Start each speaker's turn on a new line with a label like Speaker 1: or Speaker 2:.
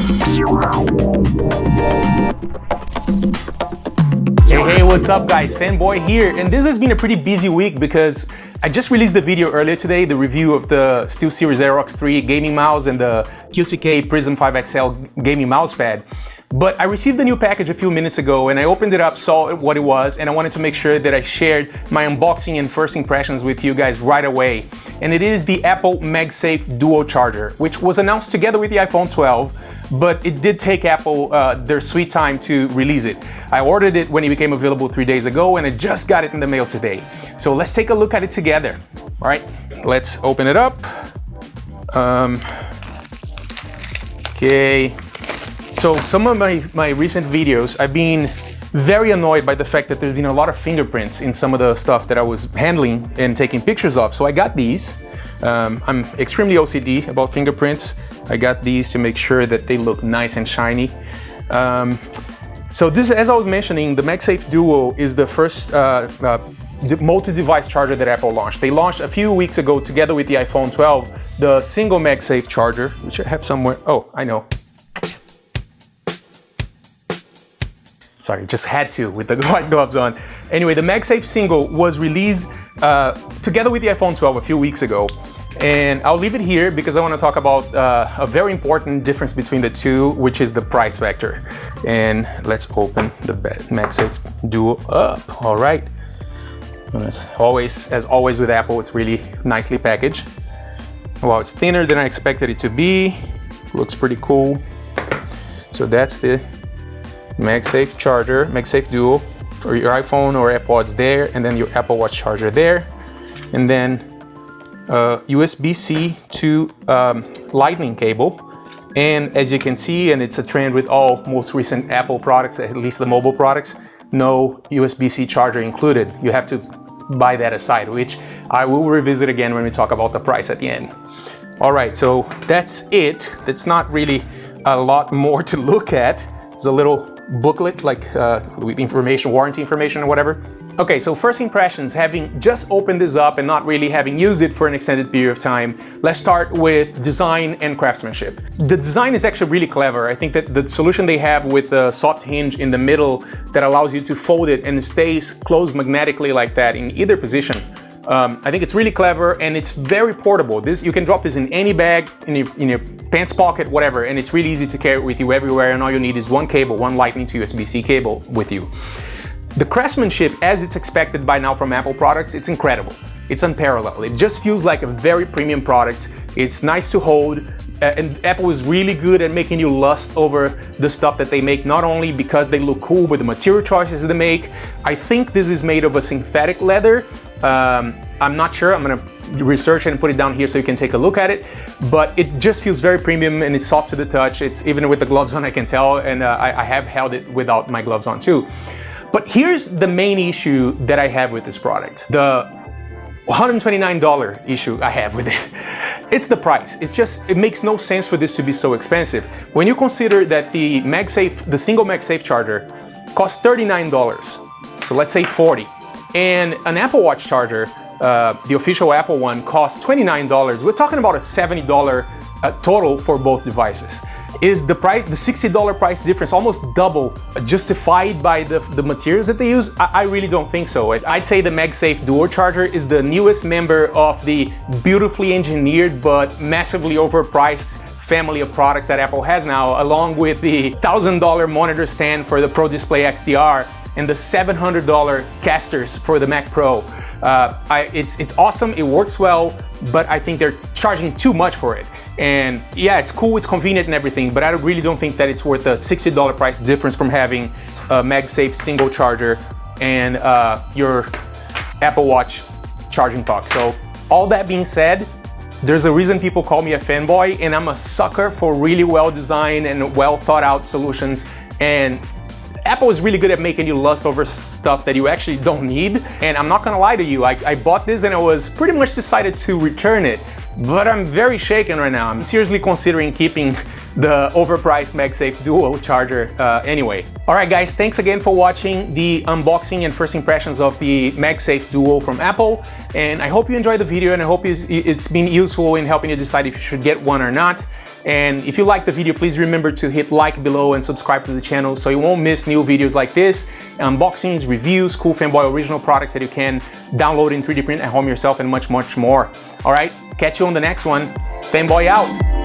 Speaker 1: Hey, what's up guys? Fanboy here, and this has been a pretty busy week because I just released the video earlier today, the review of the SteelSeries Aerox 3 gaming mouse and the QCK Prism 5 XL gaming mousepad. But I received the new package a few minutes ago and I opened it up, saw what it was, and I wanted to make sure that I shared my unboxing and first impressions with you guys right away. And it is the Apple Magsafe Duo charger, which was announced together with the iPhone 12, but it did take Apple their sweet time to release it. I ordered it when it became available 3 days ago and I just got it in the mail today. So let's take a look at it together. All right, let's open it up. Okay. So some of my recent videos, I've been very annoyed by the fact that there's been a lot of fingerprints in some of the stuff that I was handling and taking pictures of. So I got these. I'm extremely OCD about fingerprints. I got these to make sure that they look nice and shiny. So this, as I was mentioning, the Magsafe Duo is the first multi-device charger that Apple launched. They launched a few weeks ago together with the iPhone 12, the single Magsafe charger, which I have somewhere. Oh, I know. Sorry, just had to with the white gloves on. Anyway, the Magsafe single was released together with the iPhone 12 a few weeks ago. And I'll leave it here because I want to talk about a very important difference between the two, which is the price factor. And let's open the Magsafe Duo up. All right. As always with Apple, it's really nicely packaged. Well, it's thinner than I expected it to be. Looks pretty cool. So that's the Magsafe charger, Magsafe Duo for your iPhone or Airpods there, and then your Apple Watch charger there, and then USB-C to Lightning cable. And as you can see, and it's a trend with all most recent Apple products, at least the mobile products, no USB-C charger included. You have to buy that aside, which I will revisit again when we talk about the price at the end. All right, so that's it. That's not really a lot more to look at. There's a little booklet, like with information, warranty information or whatever. Okay, so first impressions, having just opened this up and not really having used it for an extended period of time, let's start with design and craftsmanship. The design is actually really clever. I think that the solution they have with a soft hinge in the middle that allows you to fold it and it stays closed magnetically like that in either position. I think it's really clever and it's very portable. You can drop this in any bag, in your pants pocket, whatever, and it's really easy to carry it with you everywhere, and all you need is one cable, one Lightning to USB-C cable with you. The craftsmanship, as it's expected by now from Apple products, it's incredible. It's unparalleled. It just feels like a very premium product. It's nice to hold. And Apple is really good at making you lust over the stuff that they make, not only because they look cool, but the material choices they make. I think this is made of a synthetic leather. I'm not sure. I'm gonna research it and put it down here so you can take a look at it. But it just feels very premium and it's soft to the touch. It's even with the gloves on, I can tell, and I have held it without my gloves on too. But here's the main issue that I have with this product. The $129 issue I have with it. It's the price. It makes no sense for this to be so expensive. When you consider that the single Magsafe charger costs $39, so let's say $40, and an Apple Watch charger, the official Apple one, costs $29, we're talking about a $70 total for both devices. Is the price, the $60 price difference, almost double justified by the materials that they use? I really don't think so. I'd say the Magsafe Duo charger is the newest member of the beautifully engineered but massively overpriced family of products that Apple has now, along with the $1,000 monitor stand for the Pro Display XDR and the $700 casters for the Mac Pro. It's awesome, it works well, but I think they're charging too much for it. And yeah, it's cool, it's convenient and everything, but I really don't think that it's worth the $60 price difference from having a Magsafe single charger and your Apple Watch charging puck. So all that being said, there's a reason people call me a fanboy, and I'm a sucker for really well designed and well thought out solutions. And Apple is really good at making you lust over stuff that you actually don't need. And I'm not gonna lie to you, I bought this and I was pretty much decided to return it. But I'm very shaken right now. I'm seriously considering keeping the overpriced Magsafe Duo charger anyway. All right guys, thanks again for watching the unboxing and first impressions of the Magsafe Duo from Apple. And I hope you enjoyed the video, and I hope it's been useful in helping you decide if you should get one or not. And if you like the video, please remember to hit like below and subscribe to the channel so you won't miss new videos like this, unboxings, reviews, cool Fanboy original products that you can download in 3D print at home yourself, and much, much more. All right, catch you on the next one. Fanboy out.